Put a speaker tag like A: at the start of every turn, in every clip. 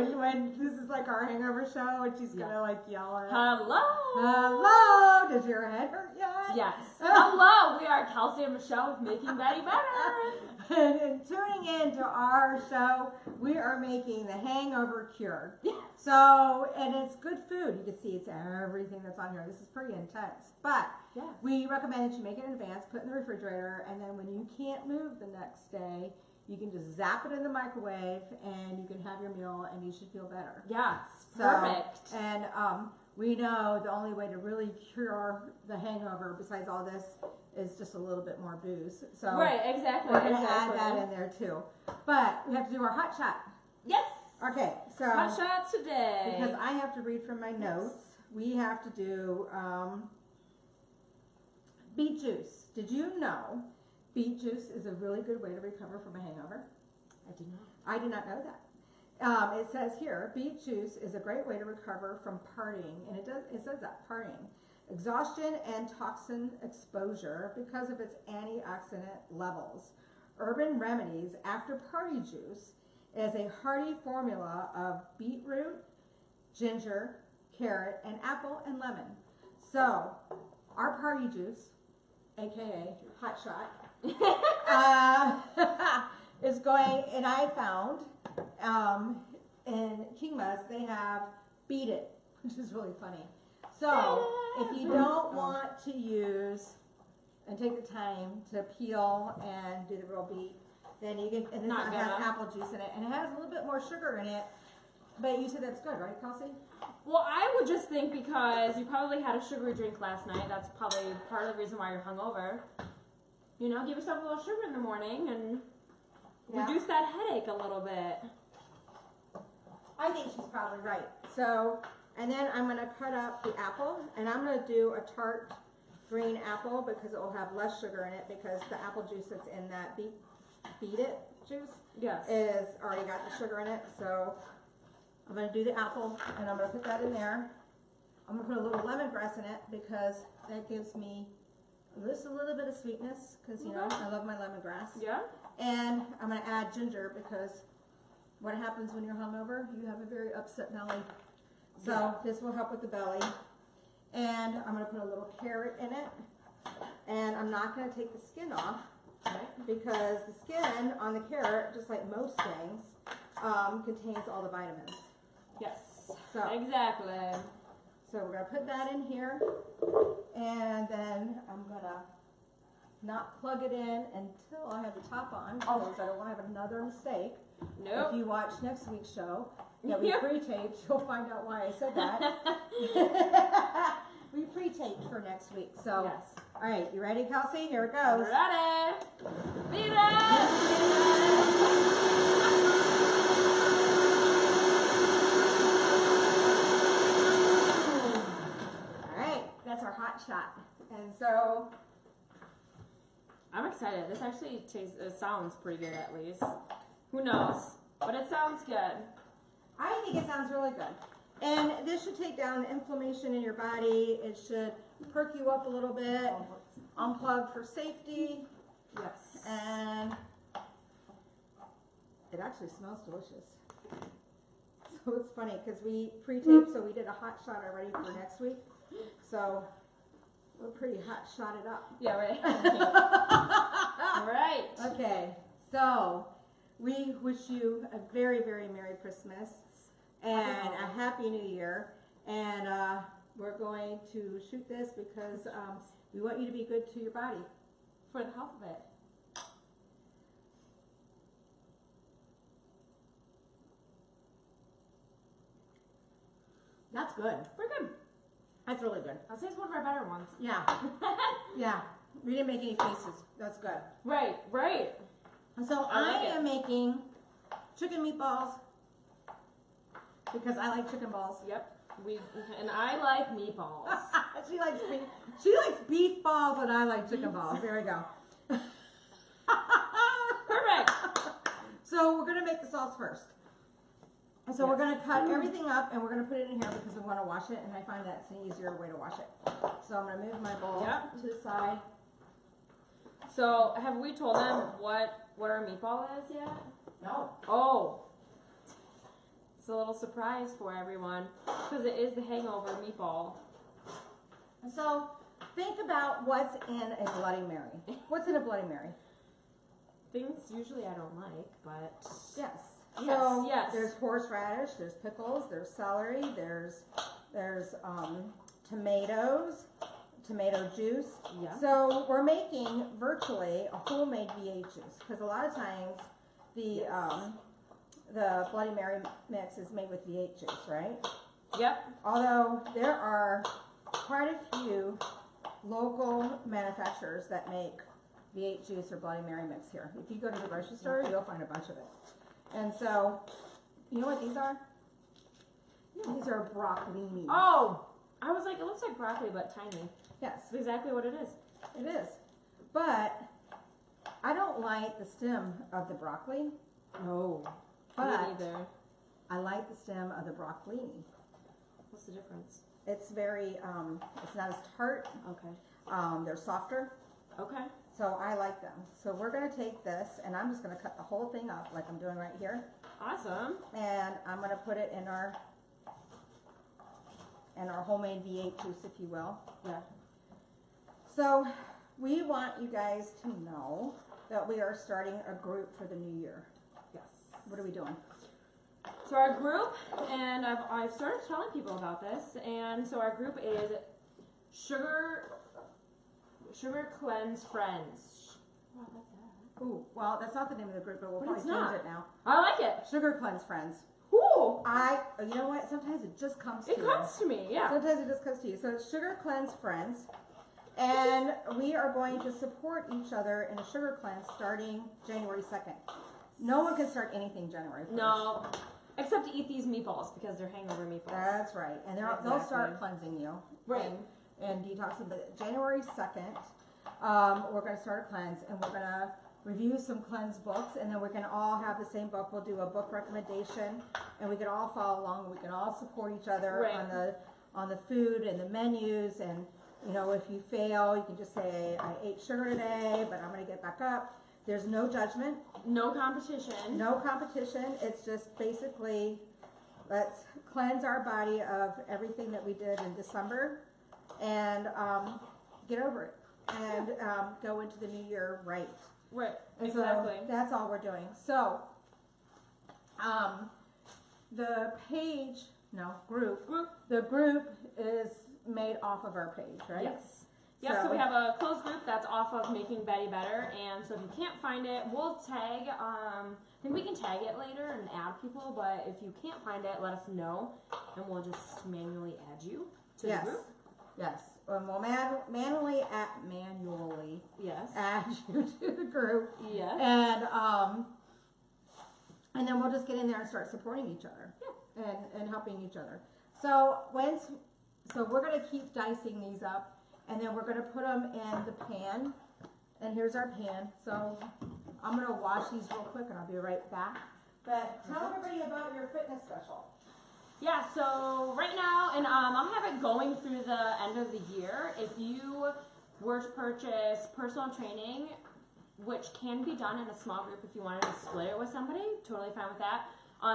A: when this is like our hangover show and she's gonna like yell at
B: Hello.
A: Hello. Does your head hurt yet?
B: Yes. Hello. We are Kelsey and Michelle with Making Betty Better.
A: And tuning in to our show, we are making the hangover cure. So, and it's good food. You can see it's everything that's on here. This is pretty intense. But we recommend that you make it in advance, put it in the refrigerator, and then when you can't move the next day, you can just zap it in the microwave and you can have your meal and you should feel better.
B: Yes, perfect.
A: And we know the only way to really cure the hangover besides all this is just a little bit more booze. So
B: right, exactly.
A: We're going to add that in there too. But we have to do our hot shot.
B: Yes.
A: Okay, so
B: hot shot today.
A: Because I have to read from my notes, we have to do beet juice. Did you know beet juice is a really good way to recover from a hangover?
B: I did not.
A: I did not know that. It says here, beet juice is a great way to recover from partying, and it says that, partying, exhaustion and toxin exposure because of its antioxidant levels. Urban Remedies After Party Juice is a hearty formula of beetroot, ginger, carrot, and apple and lemon. So, our party juice, aka hot shot, is going, and I found in Kingmas they have Beat It, which is really funny. So if you don't want to use and take the time to peel and do the real beet, then you can, and this one has apple juice in it, and it has a little bit more sugar in it, but you said that's good, right, Kelsey?
B: Well, I would just think because you probably had a sugary drink last night, that's probably part of the reason why you're hungover. You know, give yourself a little sugar in the morning and reduce that headache a little bit.
A: I think she's probably right. So, and then I'm going to cut up the apple, and I'm going to do a tart green apple because it will have less sugar in it because the apple juice that's in that Beat It juice is already got the sugar in it. So I'm going to do the apple, and I'm going to put that in there. I'm going to put a little lemongrass in it because that gives me just a little bit of sweetness because, you know, I love my lemongrass.
B: Yeah.
A: And I'm going to add ginger because what happens when you're hungover? You have a very upset belly. So this will help with the belly. And I'm going to put a little carrot in it. And I'm not going to take the skin off because the skin on the carrot, just like most things, contains all the vitamins.
B: Yes.
A: So
B: exactly.
A: So we're going to put that in here. And then I'm going to not plug it in until I have the top on because I don't want to have another mistake.
B: Nope.
A: If you watch next week's show that we pre-taped, you'll find out why I said that. We pre-taped for next week. So, all right, you ready, Kelsey? Here it goes.
B: Ready. Be ready.
A: That's our hot shot. And so
B: I'm excited. This actually sounds pretty good at least. Who knows? But it sounds good.
A: I think it sounds really good. And this should take down the inflammation in your body. It should perk you up a little bit. Unplug for safety.
B: Yes.
A: And it actually smells delicious. So it's funny because we pre-taped, so we did a hot shot already for next week. So we're pretty hot shotted up.
B: Yeah, right. Right.
A: Okay, so we wish you a very, very Merry Christmas and a Happy New Year. And we're going to shoot this because we want you to be good to your body for the health of it. That's good.
B: Pretty good.
A: That's really good.
B: I'll say it's one of our better ones.
A: Yeah. Yeah. We didn't make any faces. That's good.
B: Right, right.
A: So I am making chicken meatballs because I like chicken balls.
B: Yep. And I like meatballs.
A: She likes beef balls and I like chicken balls. There we go.
B: Perfect.
A: So we're going to make the sauce first. And so we're going to cut everything up and we're going to put it in here because we want to wash it, and I find that's an easier way to wash it. So I'm going to move my bowl to the side.
B: So have we told them what our meatball is yet?
A: No.
B: Oh. It's a little surprise for everyone because it is the hangover meatball.
A: So think about what's in a Bloody Mary. What's in a Bloody Mary?
B: Things usually I don't like, but
A: Yes.
B: Yes,
A: So
B: yes.
A: there's horseradish, there's pickles, there's celery, there's tomatoes, tomato juice.
B: Yeah.
A: So we're making virtually a homemade V8 juice because a lot of times the Bloody Mary mix is made with V8 juice, right?
B: Yep.
A: Although there are quite a few local manufacturers that make V8 juice or Bloody Mary mix here. If you go to the grocery store, you'll find a bunch of it. And so, you know what these are?
B: No.
A: These are broccolini.
B: Oh, I was like, it looks like broccoli, but tiny.
A: Yes,
B: That's exactly what it is.
A: it is. But I don't like the stem of the broccoli,
B: No.
A: but
B: Me neither.
A: I like the stem of the broccolini.
B: What's the difference?
A: It's very, it's not as tart.
B: Okay.
A: They're softer.
B: Okay.
A: So I like them. So we're going to take this, and I'm just going to cut the whole thing up like I'm doing right here.
B: Awesome.
A: And I'm going to put it in our homemade V8 juice, if you will.
B: Yeah.
A: So we want you guys to know that we are starting a group for the new year.
B: Yes.
A: What are we doing?
B: So our group, and I've started telling people about this, and so our group is Sugar Cleanse Friends. Wow, I like that.
A: Ooh, well, that's not the name of the group, but we'll
B: But
A: probably
B: it's
A: change
B: not.
A: it now.
B: I like it.
A: Sugar Cleanse Friends.
B: Ooh.
A: You know what? Sometimes it just comes to
B: It
A: you.
B: comes to me, yeah.
A: Sometimes it just comes to you. So it's Sugar Cleanse Friends. And we are going to support each other in a sugar cleanse starting January 2nd. No one can start anything January 1st.
B: No, except to eat these meatballs because they're hangover meatballs.
A: That's right. And they'll
B: Exactly.
A: start cleansing you.
B: Right.
A: And detoxing. But January 2nd, we're going to start a cleanse, and we're going to review some cleanse books, and then we can all have the same book. We'll do a book recommendation, and we can all follow along, and we can all support each other
B: Right.
A: on the food and the menus. And you know, if you fail, you can just say, I ate sugar today, but I'm going to get back up. There's no judgment,
B: No competition.
A: no competition. It's just basically, let's cleanse our body of everything that we did in December and get over it and go into the new year right.
B: Right.
A: And
B: Exactly.
A: so that's all we're doing. So the group is made off of our page, right?
B: Yes. Yep, so we have a closed group that's off of Making Betty Better, and so if you can't find it, we'll tag, I think we can tag it later and add people, but if you can't find it, let us know, and we'll just manually add you to the group.
A: Yes. We'll manually add
B: Yes.
A: you to the group.
B: Yes.
A: And then we'll just get in there and start supporting each other.
B: Yeah.
A: And helping each other. So we're gonna keep dicing these up, and then we're gonna put them in the pan. And here's our pan. So I'm gonna wash these real quick, and I'll be right back. But tell everybody about your fitness special.
B: Yeah, so right now, and I'll have it going through the end of the year. If you were to purchase personal training, which can be done in a small group if you wanted to split it with somebody, totally fine with that.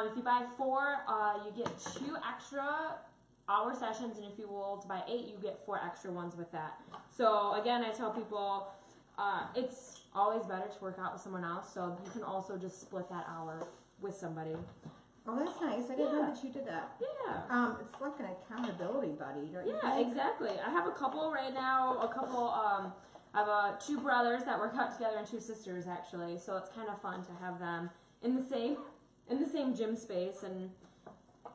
B: If you buy 4, you get 2 extra hour sessions, and if you will to buy 8, you get 4 extra ones with that. So again, I tell people it's always better to work out with someone else, so you can also just split that hour with somebody.
A: Oh, that's nice. I didn't know
B: Yeah.
A: that you did that.
B: Yeah.
A: It's like an accountability buddy, don't you
B: Yeah,
A: think?
B: exactly. I have a couple right now. I have 2 brothers that work out together and 2 sisters actually. So it's kind of fun to have them in the same gym space. And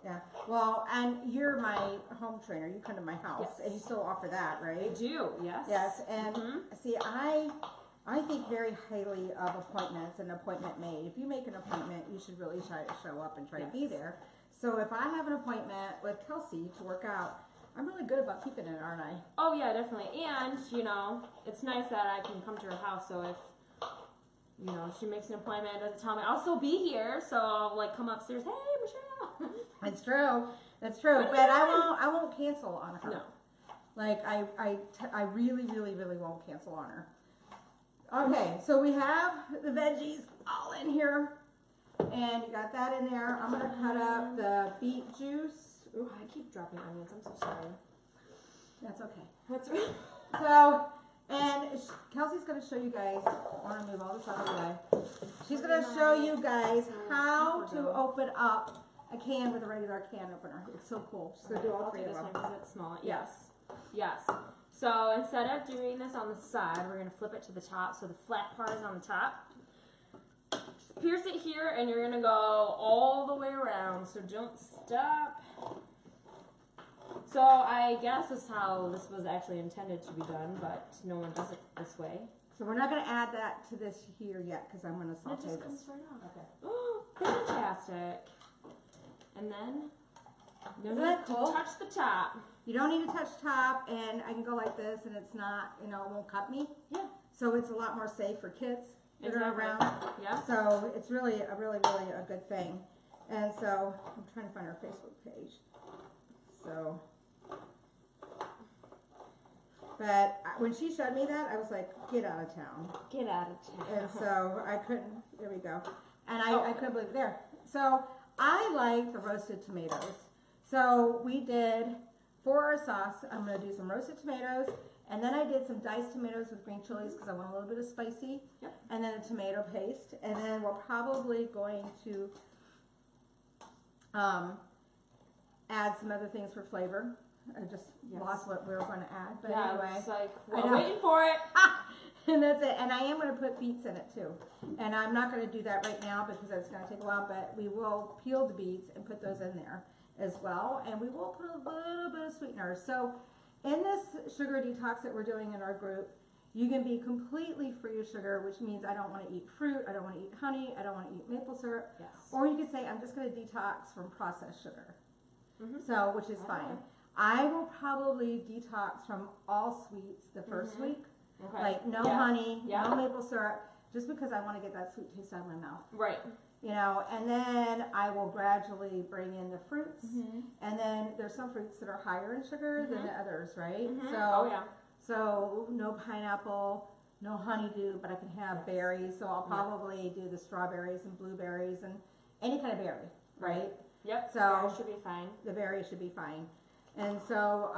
A: Yeah. Well, and you're my home trainer. You come to my house,
B: Yes.
A: and you still offer that,
B: I
A: right?
B: do. Yes.
A: Yes. And see, I think very highly of appointments and appointment made. If you make an appointment, you should really try to show up and try to be
B: Yes.
A: there. So if I have an appointment with Kelsey to work out, I'm really good about keeping it, aren't I?
B: Oh yeah, definitely. And it's nice that I can come to her house. So if she makes an appointment, doesn't tell me, I'll still be here. So I'll come upstairs. Hey, Michelle.
A: It's true. That's true. But I won't cancel on her.
B: No.
A: Like I really, really, really won't cancel on her. Okay, so we have the veggies all in here. And you got that in there. I'm gonna cut up the beet juice.
B: Ooh, I keep dropping onions. I'm so sorry.
A: That's okay.
B: That's right.
A: So, and Kelsey's gonna show you guys. I want to move all this out of the way. She's gonna show you guys how to open up a can with a regular can opener. It's so cool. She's gonna do all
B: I'll
A: three
B: do
A: of
B: this
A: them.
B: one because it's small. Yes. Yes. So instead of doing this on the side, we're going to flip it to the top. So the flat part is on the top. Just pierce it here and you're going to go all the way around. So don't stop. So I guess this is how this was actually intended to be done, but no one does it this way.
A: So we're not gonna add that to this here yet because I'm gonna
B: It
A: saute
B: just
A: this.
B: comes right off.
A: Okay.
B: Oh, fantastic. And then no
A: Isn't
B: need
A: that cool?
B: to touch the top.
A: You don't need to touch top, and I can go like this, and it's not, you know, it won't cut me.
B: Yeah.
A: So it's a lot more safe for kids that are
B: Exactly.
A: around.
B: Yeah.
A: So it's really a good thing. And so I'm trying to find our Facebook page. So, but when she showed me that, I was like, get out of town.
B: Get out of town.
A: And so I couldn't, there we go. And I couldn't believe it there. So I like the roasted tomatoes. So we did, for our sauce, I'm going to do some roasted tomatoes. And then I did some diced tomatoes with green chilies because I want a little bit of spicy.
B: Yep.
A: And then a tomato paste. And then we're probably going to add some other things for flavor. I just lost what we were going to add. But
B: yeah,
A: anyway.
B: it's like, we're waiting for it.
A: And that's it. And I am going to put beets in it too. And I'm not going to do that right now because that's going to take a while, but we will peel the beets and put those in there as well. And we will put a little bit of sweeteners. So in this sugar detox that we're doing in our group, you can be completely free of sugar, which means I don't want to eat fruit, I don't want to eat honey, I don't want to eat maple syrup.
B: Yes.
A: Or you could say I'm just going to detox from processed sugar.
B: Mm-hmm.
A: So, which is fine. I will probably detox from all sweets the first week.
B: Okay.
A: Like no honey,
B: Yeah.
A: no maple syrup, just because I want to get that sweet taste out of my mouth.
B: Right.
A: You know, and then I will gradually bring in the fruits. And then there's some fruits that are higher in sugar than the others, right? So,
B: Oh yeah.
A: so no pineapple, no honeydew, but I can have berries. So I'll probably do the strawberries and blueberries and any kind of berry, right?
B: Yep.
A: So
B: That should be fine.
A: the berries should be fine. And so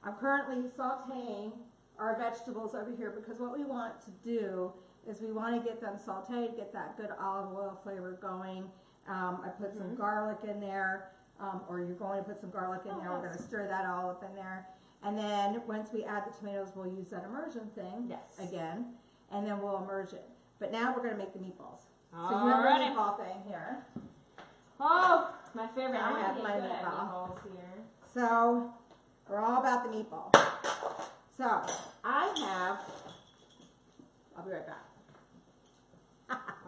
A: I'm currently sauteing our vegetables over here because what we want to do is we want to get them sauteed, get that good olive oil flavor going. I put some garlic in there, or you're going to put some garlic in there. We're going to stir that all up in there. And then once we add the tomatoes, we'll use that immersion thing again, and then we'll immerse it. But now we're going to make the meatballs. So you have
B: Alrighty.
A: the meatball thing here.
B: Oh, my favorite.
A: I
B: I'm
A: have
B: gonna
A: my
B: get good at
A: meatball.
B: meatballs here.
A: So we're all about the meatball. So I have, I'll be right back.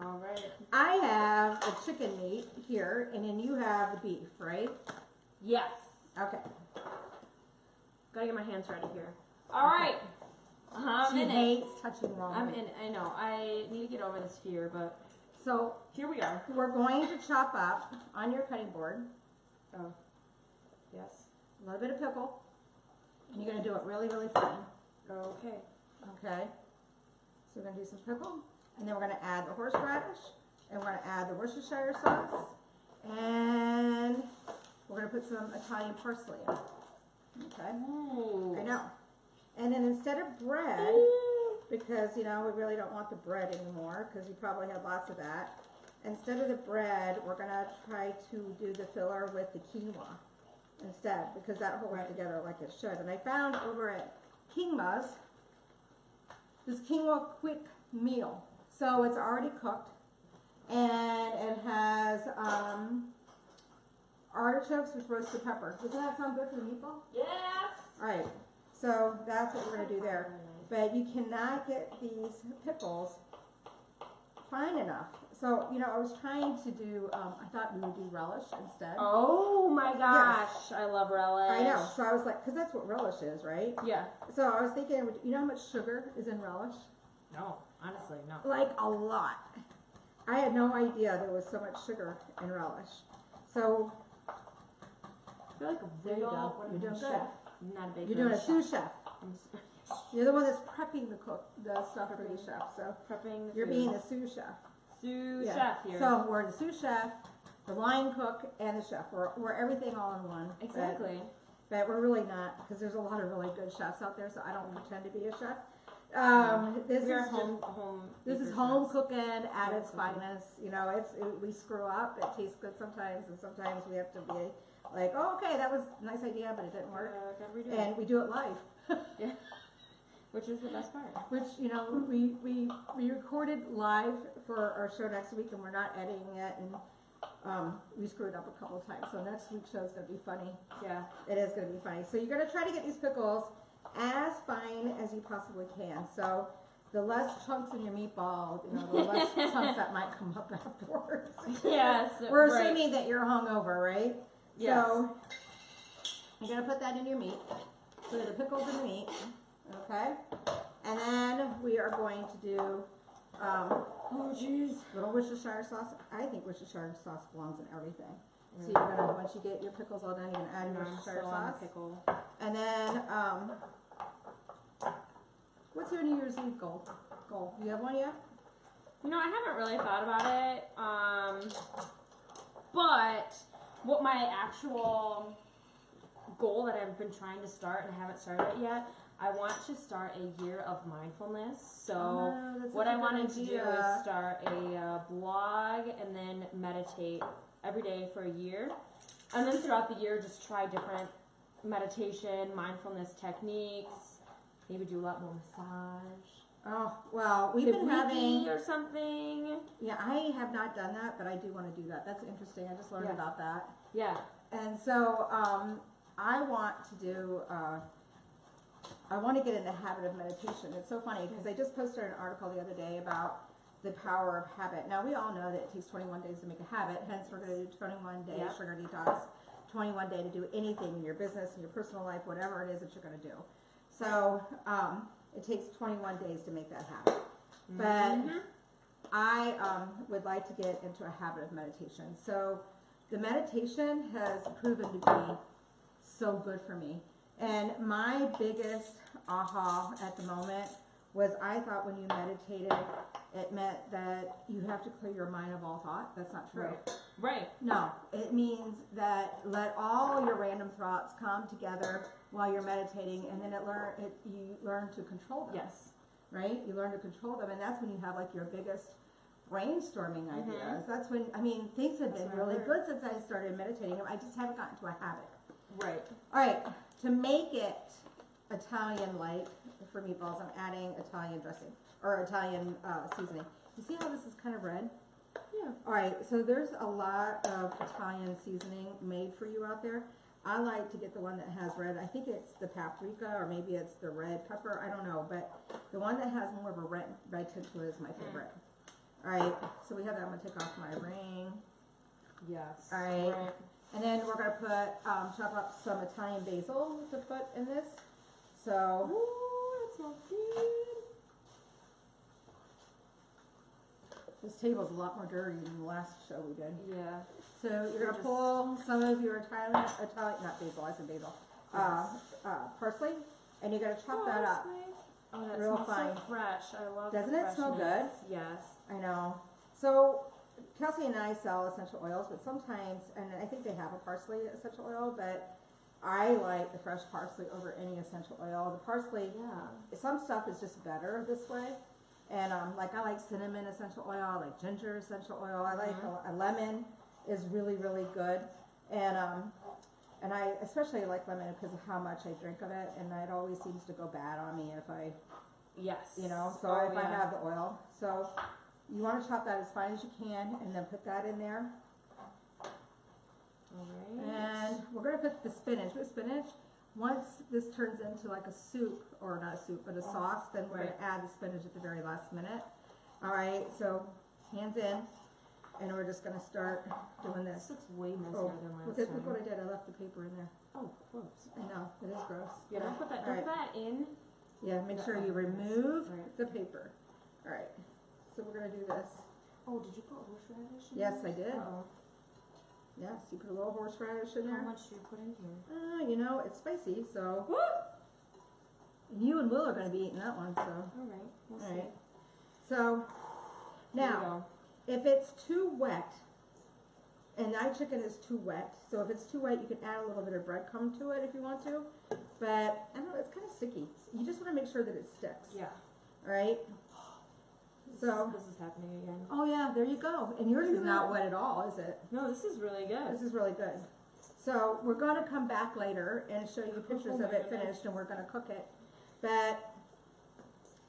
B: All right.
A: I have the chicken meat here, and then you have the beef, right?
B: Yes.
A: Okay.
B: Gotta get my hands ready here. All right. I'm
A: She
B: in it.
A: hates touching raw
B: I'm
A: meat.
B: in. I know. I need to get over this fear, but
A: So
B: here we are.
A: we're going to chop up on your cutting board
B: Oh. Yes.
A: a little bit of pickle, and you're going to do it really, really fine.
B: Okay.
A: Okay. So we're going to do some pickle, and then we're going to add the horseradish, and we're going to add the Worcestershire sauce, and we're going to put some Italian parsley in it. Okay.
B: Ooh.
A: I know. And then instead of bread, because, you know, we really don't want the bread anymore, because you probably had lots of that. Instead of the bread, we're going to try to do the filler with the quinoa instead, because that holds together like it should. And I found over at Kingma's this quinoa quick meal. So it's already cooked, and it has artichokes with roasted pepper. Doesn't that sound good for the meatball?
B: Yes.
A: All right, so that's what we're going to do there. But you cannot get these pickles fine enough. So, you know, I was trying to do, I thought we would do relish instead.
B: Oh my gosh, I love relish.
A: I know, so I was like, because that's what relish is, right?
B: Yeah.
A: So I was thinking, you know how much sugar is in relish?
B: No, honestly, no.
A: Like a lot. I had no idea there was so much sugar in relish. So,
B: I feel like a
A: there you
B: real
A: go. You're doing
B: chef.
A: good.
B: I'm not a baker.
A: You're doing a
B: chef.
A: sous chef.
B: I'm s-
A: You're the one that's prepping the stuff for the chef. So
B: prepping the
A: you're
B: food.
A: being the sous chef.
B: sous
A: Yeah.
B: chef here.
A: So we're the sous chef, the line cook, and the chef. We're everything all in one.
B: Exactly.
A: But we're really not, because there's a lot of really good chefs out there, so I don't pretend to be a chef. This
B: We are
A: is
B: home.
A: This is
B: baker
A: home
B: chefs.
A: cooking at
B: Home
A: its
B: cooking.
A: finest. You know, we screw up. It tastes good sometimes, and sometimes we have to be like, oh, okay, that was a nice idea, but it didn't work.
B: Gotta redo it.
A: And we do it live,
B: Yeah. Which is the best part.
A: which, you know, we recorded live for our show next week, and we're not editing it, and we screwed up a couple of times. So next week's show is going to be funny.
B: Yeah.
A: It is going to be funny. So you're going to try to get these pickles as fine as you possibly can. So the less chunks in your meatball, you know, the less chunks that might come up afterwards.
B: Yes.
A: We're
B: right.
A: assuming that you're hungover, right?
B: Yes.
A: So you're going to put that in your meat. Put the pickles in the meat. Okay? And then we are going to do
B: Oh jeez.
A: little Worcestershire sauce. I think Worcestershire sauce belongs in everything. So you're gonna, once you get your pickles all done, you're gonna add your Worcestershire sauce.
B: Pickle.
A: And then, what's your New Year's Eve goal? Do you have one yet?
B: You know, I haven't really thought about it. But what my actual goal that I've been trying to start and I haven't started it yet, I want to start a year of mindfulness. So
A: that's
B: what
A: such
B: I
A: a good
B: wanted to do
A: idea.
B: is start a blog and then meditate every day for a year. And then throughout the year, just try different meditation, mindfulness techniques, maybe do a lot more massage.
A: Oh, well, we've
B: The
A: been
B: Reiki
A: having,
B: or something.
A: yeah, I have not done that, but I do want to do that. That's interesting. I just learned
B: Yeah.
A: about that.
B: Yeah.
A: And so, I want to do, I want to get in the habit of meditation. It's so funny because I just posted an article the other day about the power of habit. Now, we all know that it takes 21 days to make a habit, hence we're going to do 21 day
B: Yep.
A: sugar detox, 21 day to do anything in your business, in your personal life, whatever it is that you're going to do. So, it takes 21 days to make that habit. But I would like to get into a habit of meditation. So the meditation has proven to be so good for me. And my biggest aha at the moment was I thought when you meditated, it meant that you have to clear your mind of all thought. That's not true.
B: Right.
A: No, it means that let all your random thoughts come together while you're meditating, and then you learn to control them.
B: Yes.
A: Right? You learn to control them, and that's when you have like your biggest brainstorming ideas. That's when, I mean, things have been
B: That's what I
A: really
B: heard.
A: good since I started meditating. I just haven't gotten to a habit.
B: Right.
A: All right, to make it Italian-like for meatballs, I'm adding Italian dressing or Italian seasoning. You see how this is kind of red?
B: Yeah.
A: All right, so there's a lot of Italian seasoning made for you out there. I like to get the one that has red. I think it's the paprika or maybe it's the red pepper. I don't know, but the one that has more of a red tint to it is my favorite. All right, so we have that. I'm gonna take off my ring.
B: Yes.
A: All right. And then we're gonna put, chop up some Italian basil to put in this. So,
B: Ooh, that smells good.
A: this table's a lot more dirty than the last show we did.
B: Yeah.
A: So you're gonna
B: Just-
A: pull some of your Italian, not basil, I said basil, parsley, and you're gonna chop that up.
B: Oh, that
A: Real
B: smells
A: fine.
B: so fresh. I love
A: Doesn't
B: the
A: it smell
B: freshness. Yes.
A: I know. So Kelsey and I sell essential oils, but sometimes, and I think they have a parsley essential oil, but I like the fresh parsley over any essential oil. The parsley,
B: Yeah.
A: some stuff is just better this way. And like I like cinnamon essential oil, I like ginger essential oil, I like a lemon is really, really good. And I especially like lemon because of how much I drink of it, and it always seems to go bad on me if I,
B: Yes.
A: you know, so
B: Oh,
A: if I
B: yeah.
A: have the oil. So you want to chop that as fine as you can and then put that in there.
B: Alright.
A: And we're going to put the spinach. With spinach, once this turns into like a soup, or not a soup, but a sauce, then we're going to add the spinach at the very last minute. All right, so hands in, and we're just going to start doing
B: This
A: this.
B: looks way messier
A: Oh,
B: than last
A: look
B: time.
A: what I did. I left the paper in there.
B: Oh, gross.
A: I know, it is gross.
B: Yeah, don't put that.
A: All
B: Don't
A: right.
B: put that in.
A: Yeah, make sure you
B: Oh,
A: remove
B: right.
A: the paper. All right, so we're going to do this.
B: Oh, did you put horseradish in
A: Yes,
B: there?
A: I did.
B: Uh-oh.
A: Yes, you put a little horseradish in
B: How
A: there.
B: much do you put in here?
A: You know, it's spicy, so. You and Will are going to be eating that one, so.
B: Alright, we'll
A: All
B: see.
A: right. So,
B: Here we
A: now,
B: go.
A: if it's too wet, and that chicken is too wet, so if it's too wet, you can add a little bit of breadcrumb to it if you want to. But I don't know, it's kind of sticky. You just want to make sure that it sticks.
B: Yeah.
A: All right. So
B: this is happening again.
A: oh yeah, there you go. And yours is not wet at all, is it?
B: No, this is really good.
A: This is really good. So we're going to come back later and show you pictures of it finished, and we're going to cook it. But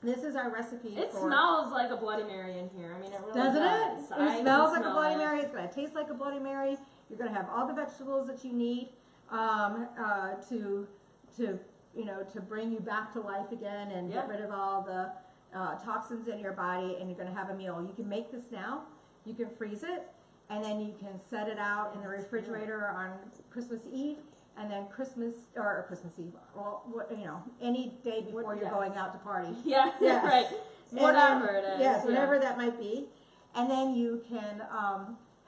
A: this is our recipe.
B: It smells like a Bloody Mary in here. I mean, it really
A: doesn't
B: does.
A: it? It smells like a Bloody Mary. It's going to taste like a Bloody Mary. You're going to have all the vegetables that you need to bring you back to life again and get rid of all the toxins in your body, and you're going to have a meal. You can make this now. You can freeze it, and then you can set it out in the refrigerator on Christmas Eve, and then Christmas Eve. Well, any day before you're going out to party.
B: Yeah,
A: yes.
B: Right. Whatever it is.
A: Yes, whatever that might be, and then you can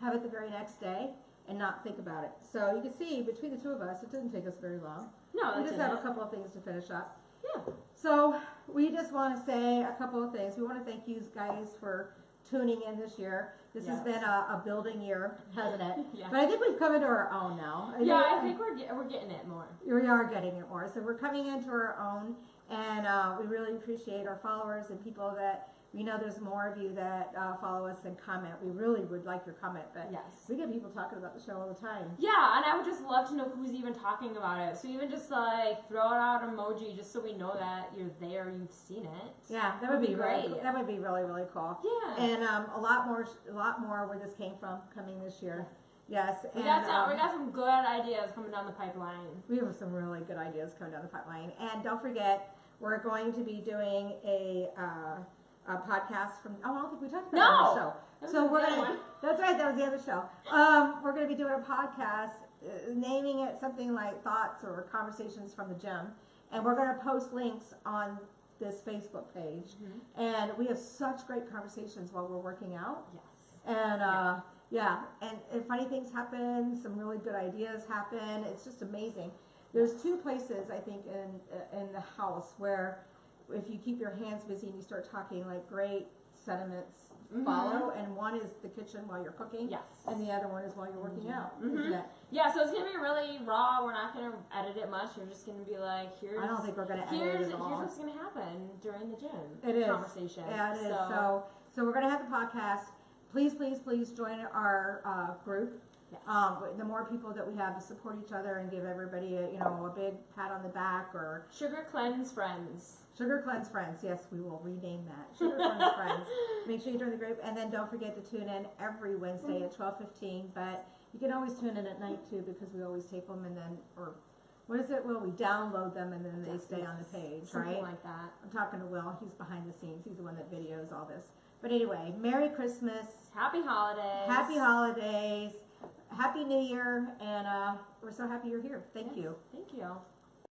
A: have it the very next day and not think about it. So you can see between the two of us, it didn't take us very long.
B: No,
A: we just have a couple of things to finish up.
B: Yeah.
A: So we just want to say a couple of things. We want to thank you guys for tuning in this year. This has been a building year, hasn't it?
B: Yeah.
A: But I think we've come into our own now.
B: I think we're getting it more.
A: We are getting it more. So we're coming into our own, and we really appreciate our followers and people that we know there's more of you that follow us and comment. We really would like your comment, but we get people talking about the show all the time.
B: Yeah, and I would just love to know who's even talking about it. So even just like throw out emoji just so we know that you're there, you've seen it.
A: Yeah, that would be
B: great.
A: Really cool. That would be really, really cool.
B: Yeah.
A: And a lot more where this came from coming this year. Yes.
B: We got some good ideas coming down the pipeline.
A: We have some really good ideas coming down the pipeline. And don't forget, we're going to be doing a podcast from. Oh, I don't think we talked about it on the show. So we're gonna. That's right. That was the other show. We're gonna be doing a podcast, naming it something like Thoughts or Conversations from the Gym, and we're gonna post links on this Facebook page. And we have such great conversations while we're working out.
B: Yes.
A: And and funny things happen. Some really good ideas happen. It's just amazing. There's two places I think in the house where, if you keep your hands busy and you start talking, like great sentiments follow, and one is the kitchen while you're cooking, and the other one is while you're working out. Isn't it?
B: Yeah, so it's gonna be really raw. We're not gonna edit it much. We're just gonna be like, here's. I
A: don't think we're gonna edit it at all.
B: Here's what's gonna happen during the gym.
A: It is
B: conversation.
A: Yeah, it is. So we're gonna have the podcast. Please join our group. Yes. The more people that we have to support each other and give everybody a big pat on the back, or
B: Sugar Cleanse Friends.
A: Sugar Cleanse Friends. Yes, we will rename that. Sugar Cleanse Friends. Make sure you join the group, and then don't forget to tune in every Wednesday at 12:15. But you can always tune in at night too, because we always tape them and then, or what is it? Well, we download them and then they stay on the page,
B: Something
A: right?
B: like that.
A: I'm talking to Will. He's behind the scenes. He's the one that videos all this. But anyway, Merry Christmas.
B: Happy holidays.
A: Happy holidays. Happy New Year, and we're so happy you're here. Thank you.
B: Thank you.